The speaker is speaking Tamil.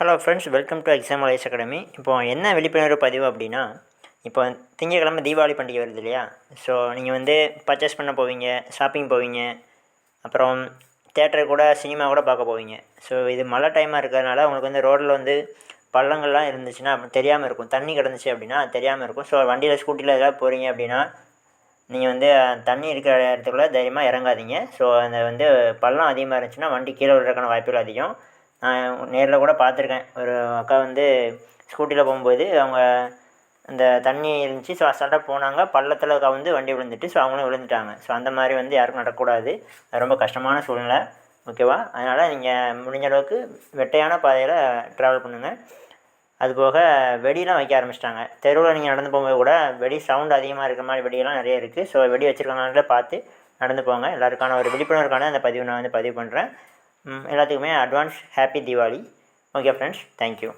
Hello friends, welcome to exam ice academy. இப்போ என்ன விழிப்புணர்வு பதிவு அப்படின்னா, இப்போ திங்கட்கிழமை தீபாவளி பண்டிகை வருது இல்லையா? ஸோ நீங்கள் வந்து பர்ச்சேஸ் பண்ண போவீங்க, ஷாப்பிங் போவீங்க, அப்புறம் தேட்டருக்கு கூட சினிமா கூட பார்க்க போவீங்க. ஸோ இது மழை டைமாக இருக்கிறதுனால உங்களுக்கு வந்து ரோட்டில் வந்து பள்ளங்கள்லாம் இருந்துச்சுன்னா தெரியாமல் இருக்கும். தண்ணி கிடந்துச்சு அப்படின்னா அது தெரியாமல் இருக்கும். ஸோ வண்டியில் ஸ்கூட்டியில் எதாவது போகிறீங்க அப்படின்னா நீங்கள் வந்து தண்ணி இருக்கிற இடத்துக்குள்ள தைரியமாக இறங்காதீங்க. ஸோ அந்த வந்து பள்ளம் அதிகமாக இருந்துச்சுன்னா வண்டி கீழே விழுறதுக்கான வாய்ப்புகள் அதிகம். நான் நேரில் கூட பார்த்துருக்கேன். ஒரு அக்கா வந்து ஸ்கூட்டியில் போகும்போது அவங்க அந்த தண்ணி இருந்துச்சு. ஸோ அசால்ட்டாக போனாங்க. பள்ளத்தில் வந்து வண்டி விழுந்துட்டு ஸோ அவங்களும் விழுந்துட்டாங்க. ஸோ அந்த மாதிரி வந்து யாருக்கும் நடக்கக்கூடாது. அது ரொம்ப கஷ்டமான சூழ்நிலை. ஓகேவா? அதனால் நீங்கள் முடிஞ்ச அளவுக்கு வெட்டையான பாதையில் ட்ராவல் பண்ணுங்கள். அதுபோக வெடிலாம் வைக்க ஆரம்பிச்சிட்டாங்க. தெருவில் நீங்கள் நடந்து போகும்போது கூட வெடி சவுண்டு அதிகமாக இருக்கிற மாதிரி வெடியெல்லாம் நிறைய இருக்குது. ஸோ வெடி வச்சுருக்காங்கன்றத பார்த்து நடந்து போங்க. எல்லாருக்கான ஒரு விழிப்புணர்வுக்கான அந்த பதிவு நான் வந்து பதிவு பண்ணுறேன். எல்லாத்துக்குமே advance happy Deepavali. Okay friends, thank you.